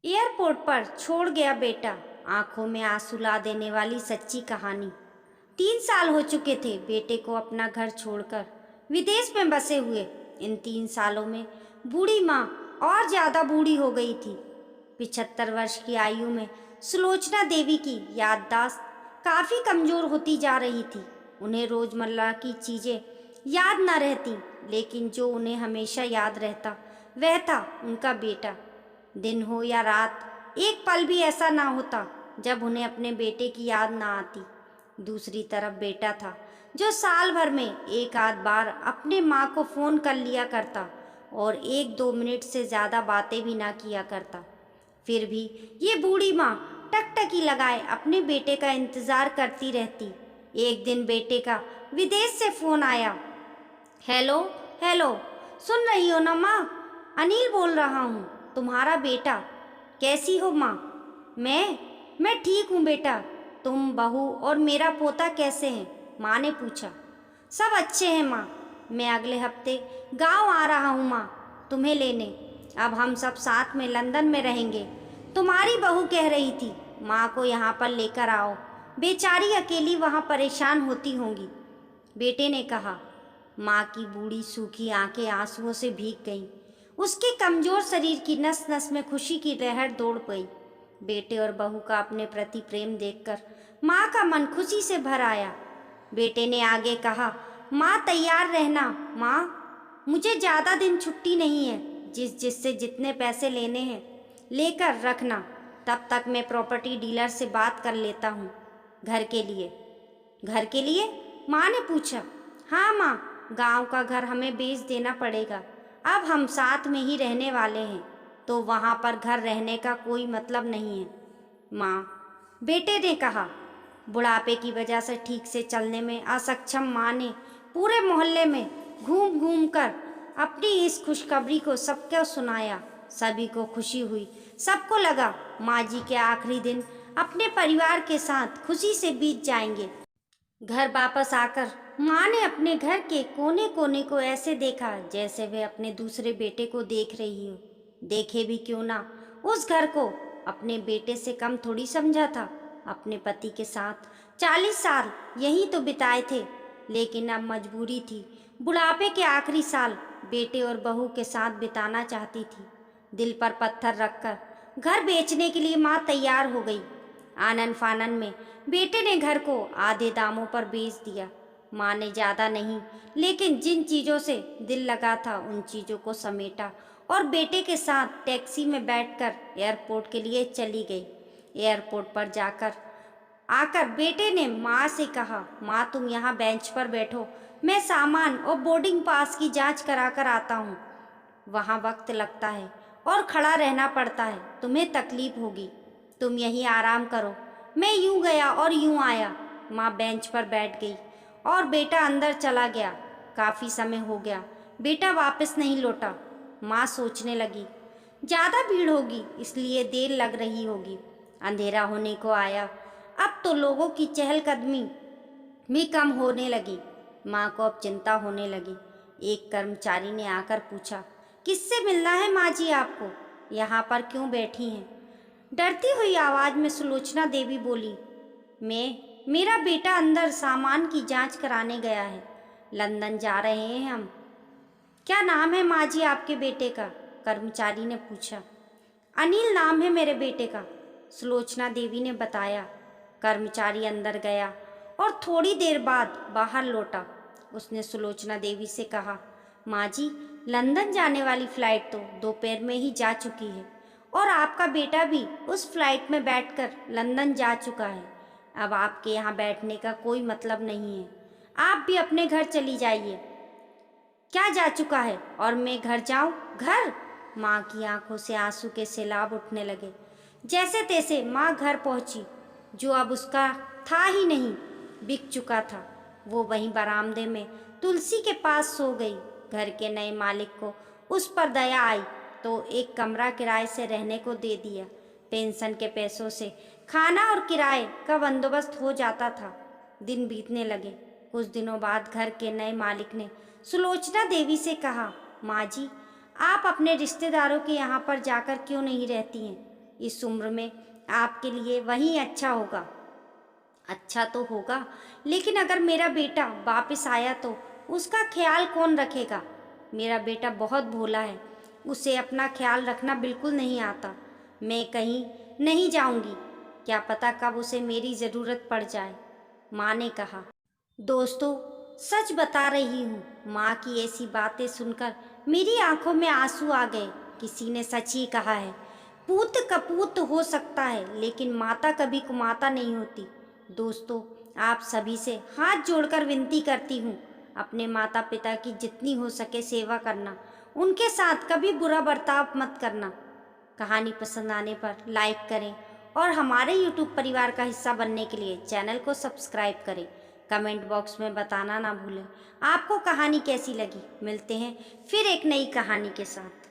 Airport पर छोड़ गया बेटा, आंखों में आंसू ला देने वाली सच्ची कहानी। 3 साल हो चुके थे बेटे को अपना घर छोड़कर विदेश में बसे हुए। इन 3 सालों में बूढ़ी माँ और ज्यादा बूढ़ी हो गई थी। 75 वर्ष की आयु में सुलोचना देवी की याददाश्त काफी कमजोर होती जा रही थी। उन्हें रोजमर्रा की चीजें याद न रहती, लेकिन जो उन्हें हमेशा याद रहता वह था उनका बेटा। दिन हो या रात, एक पल भी ऐसा ना होता जब उन्हें अपने बेटे की याद ना आती। दूसरी तरफ बेटा था जो साल भर में एक आध बार अपने माँ को फोन कर लिया करता और 1-2 मिनट से ज्यादा बातें भी ना किया करता। फिर भी ये बूढ़ी माँ टकटकी लगाए अपने बेटे का इंतजार करती रहती। एक दिन बेटे का विदेश से फोन आया। हेलो, हेलो, सुन रही हो ना माँ? अनिल बोल रहा हूँ, तुम्हारा बेटा। कैसी हो माँ? मैं ठीक हूँ बेटा। तुम, बहू और मेरा पोता कैसे हैं? माँ ने पूछा। सब अच्छे हैं माँ। मैं अगले हफ्ते गांव आ रहा हूँ माँ, तुम्हें लेने। अब हम सब साथ में लंदन में रहेंगे। तुम्हारी बहू कह रही थी माँ को यहाँ पर लेकर आओ, बेचारी अकेली वहाँ परेशान होती होंगी, बेटे ने कहा। माँ की बूढ़ी सूखी आंखें आंसुओं से भीग गईं। उसके कमजोर शरीर की नस नस में खुशी की लहर दौड़ गई। बेटे और बहू का अपने प्रति प्रेम देखकर माँ का मन खुशी से भर आया। बेटे ने आगे कहा, माँ तैयार रहना। माँ, मुझे ज़्यादा दिन छुट्टी नहीं है। जिससे जितने पैसे लेने हैं लेकर रखना। तब तक मैं प्रॉपर्टी डीलर से बात कर लेता हूँ। घर के लिए? घर के लिए? माँ ने पूछा। हाँ माँ, गांव का घर हमें बेच देना पड़ेगा। अब हम साथ में ही रहने वाले हैं, तो वहाँ पर घर रहने का कोई मतलब नहीं है माँ, बेटे ने कहा। बुढ़ापे की वजह से ठीक से चलने में असक्षम माँ ने पूरे मोहल्ले में घूम घूम कर अपनी इस खुशखबरी को सबको सुनाया। सभी को खुशी हुई। सबको लगा माँ जी के आखिरी दिन अपने परिवार के साथ खुशी से बीत जाएंगे। घर वापस आकर माँ ने अपने घर के कोने कोने को ऐसे देखा जैसे वह अपने दूसरे बेटे को देख रही हो। देखे भी क्यों ना, उस घर को अपने बेटे से कम थोड़ी समझा था। अपने पति के साथ 40 साल यही तो बिताए थे, लेकिन अब मजबूरी थी। बुढ़ापे के आखिरी साल बेटे और बहू के साथ बिताना चाहती थी। दिल पर पत्थर रखकर घर बेचने के लिए माँ तैयार हो गई। आनन फानन में बेटे ने घर को आधे दामों पर बेच दिया। माँ ने ज़्यादा नहीं, लेकिन जिन चीज़ों से दिल लगा था उन चीज़ों को समेटा और बेटे के साथ टैक्सी में बैठकर एयरपोर्ट के लिए चली गई। एयरपोर्ट पर जाकर आकर बेटे ने माँ से कहा, माँ तुम यहाँ बेंच पर बैठो, मैं सामान और बोर्डिंग पास की जांच करा कर आता हूँ। वहाँ वक्त लगता है और खड़ा रहना पड़ता है, तुम्हें तकलीफ होगी, तुम यहीं आराम करो। मैं यूं गया और यूं आया। माँ बेंच पर बैठ गई और बेटा अंदर चला गया। काफ़ी समय हो गया, बेटा वापस नहीं लौटा। माँ सोचने लगी, ज़्यादा भीड़ होगी इसलिए देर लग रही होगी। अंधेरा होने को आया। अब तो लोगों की चहलकदमी भी कम होने लगी। माँ को अब चिंता होने लगी। एक कर्मचारी ने आकर पूछा, किससे मिलना है माँ जी आपको? यहाँ पर क्यों बैठी हैं? डरती हुई आवाज में सुलोचना देवी बोली, मेरा बेटा अंदर सामान की जांच कराने गया है। लंदन जा रहे हैं हम। क्या नाम है माँ जी आपके बेटे का? कर्मचारी ने पूछा। अनिल नाम है मेरे बेटे का, सुलोचना देवी ने बताया। कर्मचारी अंदर गया और थोड़ी देर बाद बाहर लौटा। उसने सुलोचना देवी से कहा, माँ जी, लंदन जाने वाली फ्लाइट तो दोपहर में ही जा चुकी है और आपका बेटा भी उस फ्लाइट में बैठकर लंदन जा चुका है। अब आपके यहाँ बैठने का कोई मतलब नहीं है। आप भी अपने घर चली जाइए। क्या जा चुका है और मैं घर जाऊं? घर? माँ की आंखों से आंसू के सैलाब उठने लगे। जैसे तैसे माँ घर पहुंची, जो अब उसका था ही नहीं, बिक चुका था। वो वहीं बरामदे में तुलसी के पास सो गई। घर के नए मालिक को उस पर दया आई तो एक कमरा किराए से रहने को दे दिया। पेंशन के पैसों से खाना और किराए का बंदोबस्त हो जाता था। दिन बीतने लगे। कुछ दिनों बाद घर के नए मालिक ने सुलोचना देवी से कहा, माँ जी, आप अपने रिश्तेदारों के यहाँ पर जाकर क्यों नहीं रहती हैं? इस उम्र में आपके लिए वही अच्छा होगा। अच्छा तो होगा, लेकिन अगर मेरा बेटा वापस आया तो उसका ख्याल कौन रखेगा? मेरा बेटा बहुत भोला है, उसे अपना ख्याल रखना बिल्कुल नहीं आता। मैं कहीं नहीं जाऊंगी, क्या पता कब उसे मेरी ज़रूरत पड़ जाए, माँ ने कहा। दोस्तों, सच बता रही हूँ, माँ की ऐसी बातें सुनकर मेरी आंखों में आंसू आ गए। किसी ने सच ही कहा है, पूत कपूत हो सकता है, लेकिन माता कभी कुमाता नहीं होती। दोस्तों, आप सभी से हाथ जोड़कर विनती करती हूँ, अपने माता पिता की जितनी हो सके सेवा करना, उनके साथ कभी बुरा बर्ताव मत करना। कहानी पसंद आने पर लाइक करें और हमारे YouTube परिवार का हिस्सा बनने के लिए चैनल को सब्सक्राइब करें। कमेंट बॉक्स में बताना ना भूलें आपको कहानी कैसी लगी। मिलते हैं फिर एक नई कहानी के साथ।